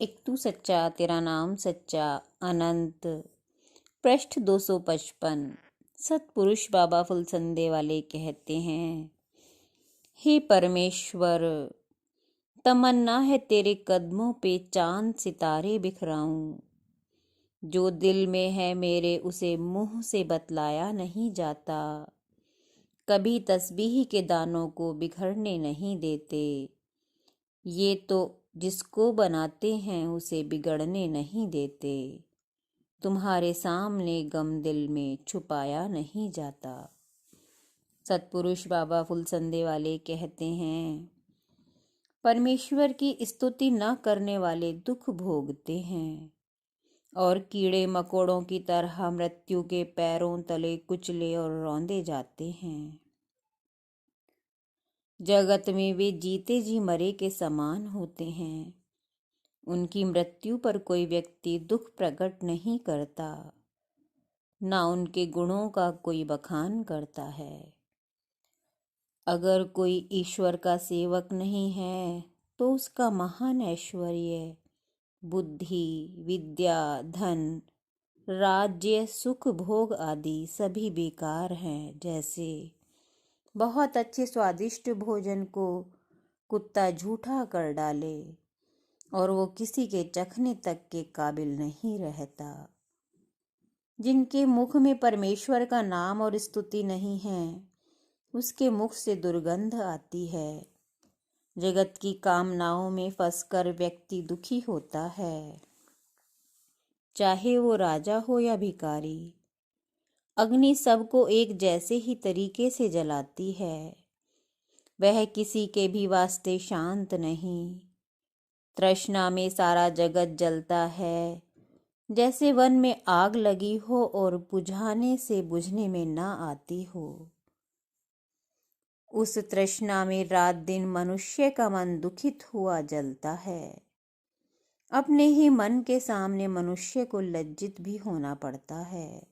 एक तू सच्चा तेरा नाम सच्चा अनंत। पृष्ठ 255। सतपुरुष बाबा फुलसंदे वाले कहते हैं, हे परमेश्वर, तमन्ना है तेरे कदमों पे चांद सितारे बिखराऊं। जो दिल में है मेरे उसे मुंह से बतलाया नहीं जाता। कभी तस्बीह के दानों को बिखरने नहीं देते। ये तो जिसको बनाते हैं उसे बिगड़ने नहीं देते। तुम्हारे सामने गम दिल में छुपाया नहीं जाता। सतपुरुष बाबा फुलसंदे वाले कहते हैं, परमेश्वर की स्तुति न करने वाले दुख भोगते हैं और कीड़े मकोड़ों की तरह मृत्यु के पैरों तले कुचले और रौंदे जाते हैं। जगत में वे जीते जी मरे के समान होते हैं। उनकी मृत्यु पर कोई व्यक्ति दुख प्रकट नहीं करता, ना उनके गुणों का कोई बखान करता है। अगर कोई ईश्वर का सेवक नहीं है तो उसका महान ऐश्वर्य, बुद्धि, विद्या, धन, राज्य, सुख, भोग आदि सभी बेकार हैं। जैसे बहुत अच्छे स्वादिष्ट भोजन को कुत्ता झूठा कर डाले और वो किसी के चखने तक के काबिल नहीं रहता। जिनके मुख में परमेश्वर का नाम और स्तुति नहीं है, उसके मुख से दुर्गंध आती है। जगत की कामनाओं में फंसकर व्यक्ति दुखी होता है, चाहे वो राजा हो या भिखारी। अग्नि सबको एक जैसे ही तरीके से जलाती है। वह किसी के भी वास्ते शांत नहीं। तृष्णा में सारा जगत जलता है, जैसे वन में आग लगी हो और बुझाने से बुझने में ना आती हो। उस तृष्णा में रात दिन मनुष्य का मन दुखित हुआ जलता है। अपने ही मन के सामने मनुष्य को लज्जित भी होना पड़ता है।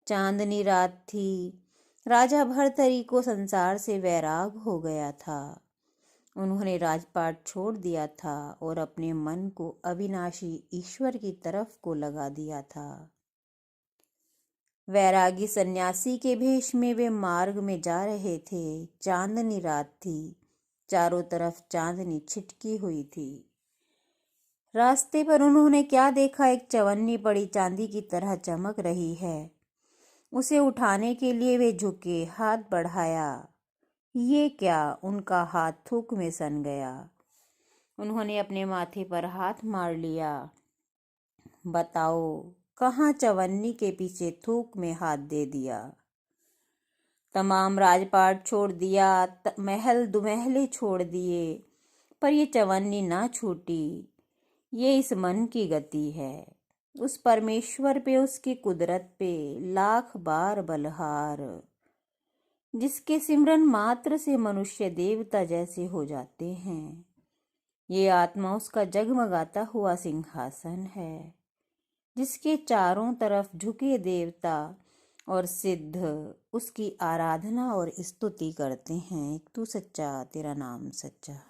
चांदनी रात थी। राजा भर्तरी को संसार से वैराग हो गया था। उन्होंने राजपाट छोड़ दिया था और अपने मन को अविनाशी ईश्वर की तरफ को लगा दिया था। वैरागी सन्यासी के भेष में वे मार्ग में जा रहे थे। चांदनी रात थी। चारों तरफ चांदनी छिटकी हुई थी। रास्ते पर उन्होंने क्या देखा, एक चवन्नी पड़ी चांदी की तरह चमक रही है। उसे उठाने के लिए वे झुके, हाथ बढ़ाया। ये क्या, उनका हाथ थूक में सन गया। उन्होंने अपने माथे पर हाथ मार लिया। बताओ, कहाँ चवन्नी के पीछे थूक में हाथ दे दिया। तमाम राजपाट छोड़ दिया, महल दुमहले छोड़ दिए, पर ये चवन्नी ना छूटी। ये इस मन की गति है। उस परमेश्वर पे, उसकी कुदरत पे लाख बार बलहार, जिसके सिमरन मात्र से मनुष्य देवता जैसे हो जाते हैं। ये आत्मा उसका जगमगाता हुआ सिंहासन है, जिसके चारों तरफ झुके देवता और सिद्ध उसकी आराधना और स्तुति करते हैं। एक तू सच्चा तेरा नाम सच्चा।